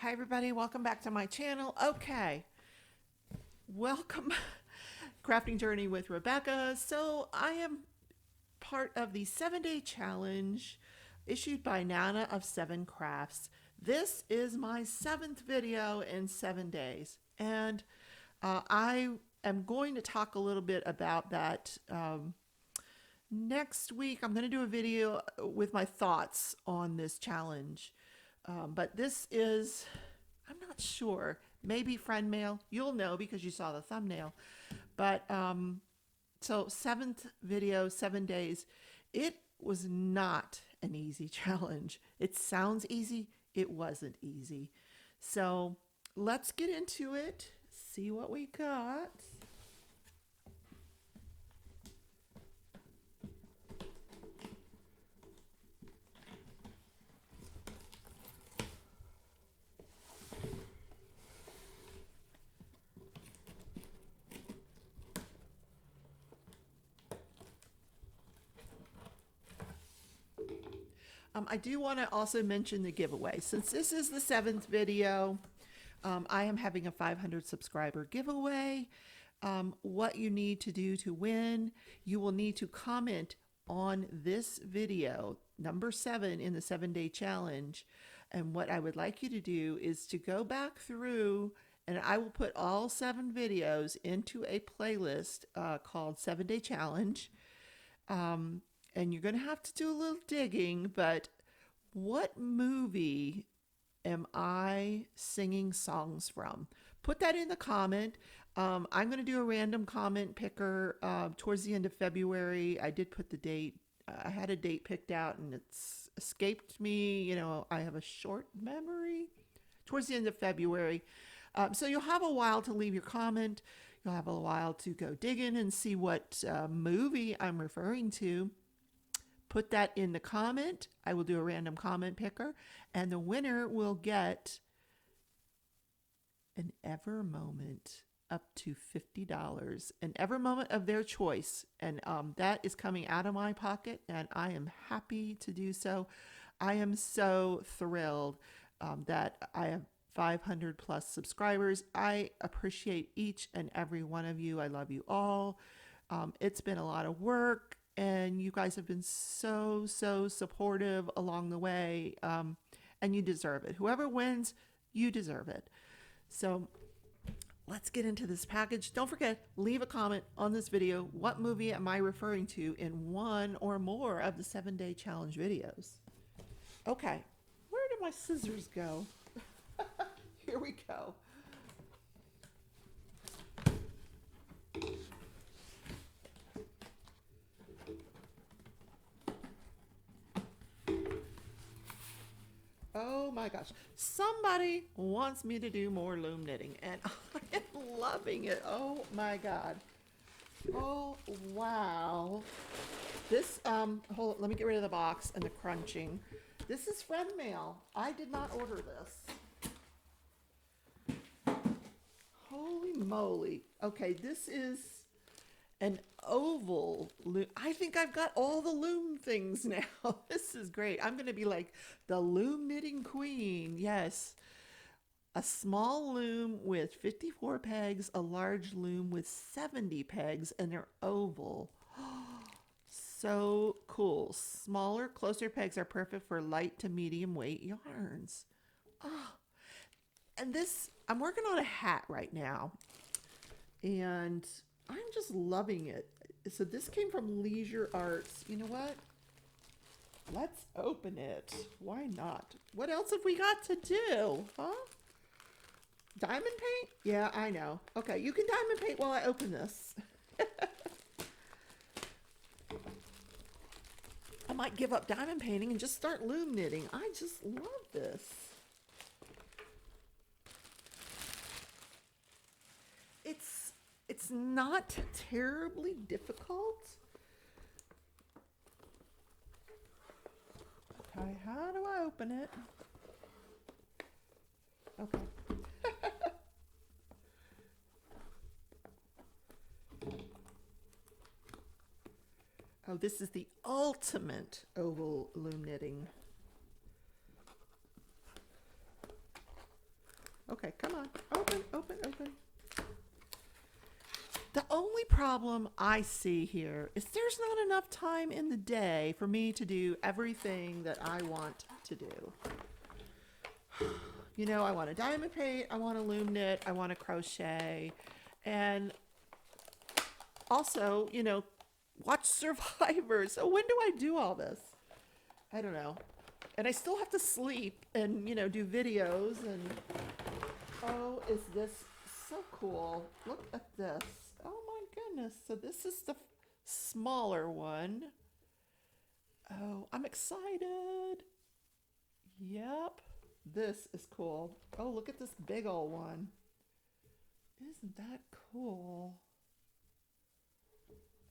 Hi everybody, welcome back to my channel. Okay, welcome Crafting Journey with Rebecca. So I am part of the 7-day challenge issued by Nana of 7 Crafts. This is my 7th video in 7 days, and I am going to talk a little bit about that. Next week I'm going to do a video with my thoughts on this challenge. But this is, I'm not sure, maybe friend mail. You'll know because you saw the thumbnail. But so 7th video, 7 days. It was not an easy challenge. It sounds easy. It wasn't easy. So let's get into it, see what we got. I do want to also mention the giveaway. Since this is the 7th video, I am having a 500 subscriber giveaway. What you need to do to win, you will need to comment on this video, number 7 in the 7-day challenge. And what I would like you to do is to go back through, and I will put all 7 videos into a playlist called 7-day challenge. And you're going to have to do a little digging, but what movie am I singing songs from? Put that in the comment. I'm going to do a random comment picker towards the end of February. I did put the date. I had a date picked out and it's escaped me. You know, I have a short memory. Towards the end of February. So you'll have a while to leave your comment. You'll have a while to go dig in and see what movie I'm referring to. Put that in the comment. I will do a random comment picker, and the winner will get an Ever Moment up to $50, an Ever Moment of their choice, and that is coming out of my pocket, and I am happy to do so. I am so thrilled that I have 500 plus subscribers. I appreciate each and every one of you. I love you all. It's been a lot of work. And you guys have been so supportive along the way, and you deserve it. Whoever wins, you deserve it. So let's get into this package. Don't forget, leave a comment on this video. What movie am I referring to in one or more of the 7-day challenge videos? Okay, where did my scissors go? Here we go. Oh my gosh. Somebody wants me to do more loom knitting and I am loving it. Oh my God. Oh wow. This hold on, let me get rid of the box and the crunching. This is friend mail. I did not order this. Holy moly. Okay, this is an oval loom. I think I've got all the loom things now. This is great. I'm going to be like the loom knitting queen. Yes. A small loom with 54 pegs, a large loom with 70 pegs, and they're oval. So cool. Smaller, closer pegs are perfect for light to medium weight yarns. Oh, and this, I'm working on a hat right now. And I'm just loving it. So this came from Leisure Arts. You know what? Let's open it. Why not? What else have we got to do? Huh? Diamond paint? Yeah, I know. Okay, you can diamond paint while I open this. I might give up diamond painting and just start loom knitting. I just love this. It's not terribly difficult. Okay, how do I open it? Okay. Oh, this is the ultimate oval loom knitting. Okay, come on. Open, open, open. The only problem I see here is there's not enough time in the day for me to do everything that I want to do. You know, I want to diamond paint, I want to loom knit, I want to crochet, and also, you know, watch Survivor. So when do I do all this? I don't know. And I still have to sleep and, you know, do videos. And oh, is this so cool? Look at this. Oh my goodness. So this is the smaller one. Oh, I'm excited. Yep. This is cool. Oh, look at this big old one. Isn't that cool?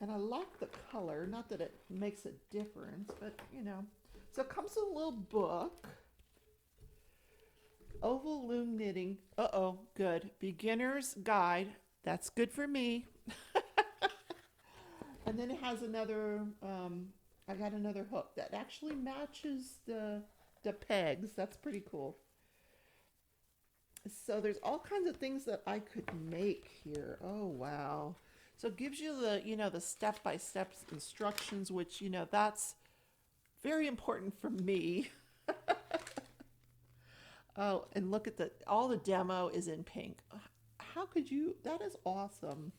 And I like the color. Not that it makes a difference, but you know. So it comes with a little book. Oval loom knitting. Uh-oh, good. Beginner's guide. That's good for me. And then it has another, I got another hook that actually matches the pegs. That's pretty cool. So there's all kinds of things that I could make here. Oh, wow. So it gives you the, you know, the step-by-step instructions, which, you know, that's very important for me. Oh, and look at all the demo is in pink. How could you, that is awesome.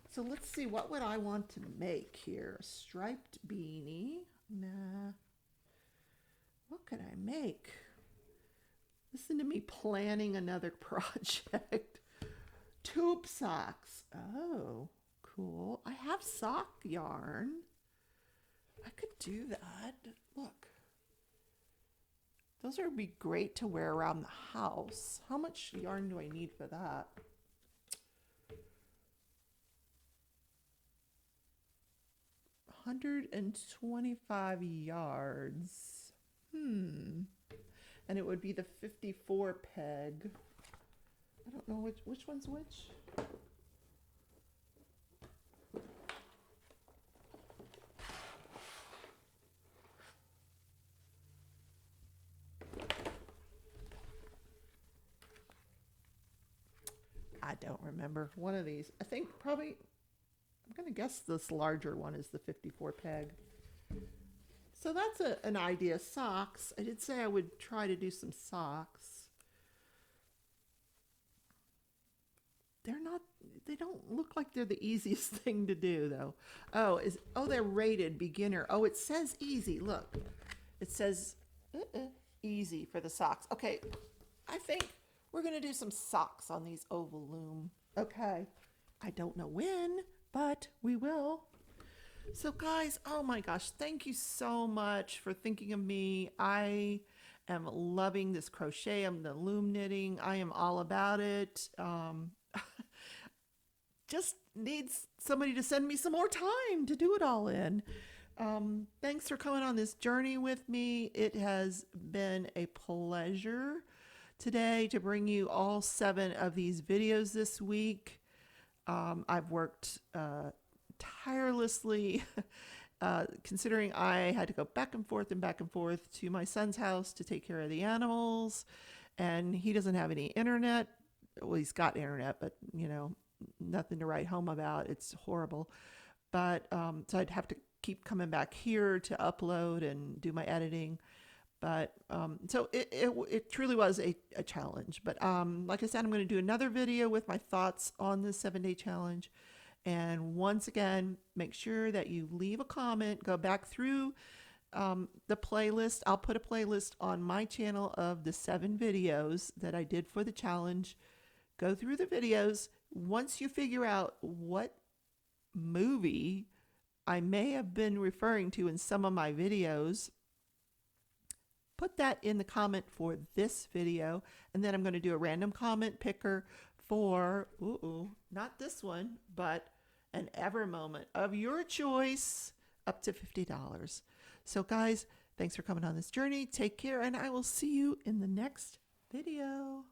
So let's see, what would I want to make here? A striped beanie? Nah. What could I make? Listen to me planning another project. Tube socks. Oh, cool. I have sock yarn. I could do that. Look. Those would be great to wear around the house. How much yarn do I need for that? $125 yards. And it would be the 54 peg. I don't know which one's which. I don't remember. One of these. I think probably, I'm going to guess this larger one is the 54 peg. So that's an idea. Socks. I did say I would try to do some socks. They don't look like they're the easiest thing to do though. Oh, they're rated beginner. Oh, it says easy. Look, it says easy for the socks. Okay, I think we're going to do some socks on these oval loom. Okay, I don't know when, but we will. So guys, oh my gosh, thank you so much for thinking of me. I am loving this crochet. I'm the loom knitting. I am all about it. Just needs somebody to send me some more time to do it all in. Thanks for coming on this journey with me. It has been a pleasure today to bring you all 7 of these videos this week. I've worked tirelessly, considering I had to go back and forth to my son's house to take care of the animals, and he doesn't have any internet. Well, he's got internet, but you know, nothing to write home about. It's horrible. But so I'd have to keep coming back here to upload and do my editing. But so it truly was a challenge. But like I said, I'm going to do another video with my thoughts on the 7-day challenge. And once again, make sure that you leave a comment, go back through the playlist. I'll put a playlist on my channel of the 7 videos that I did for the challenge. Go through the videos. Once you figure out what movie I may have been referring to in some of my videos, put that in the comment for this video. And then I'm going to do a random comment picker for, not this one, but an ever moment of your choice, up to $50. So guys, thanks for coming on this journey. Take care, and I will see you in the next video.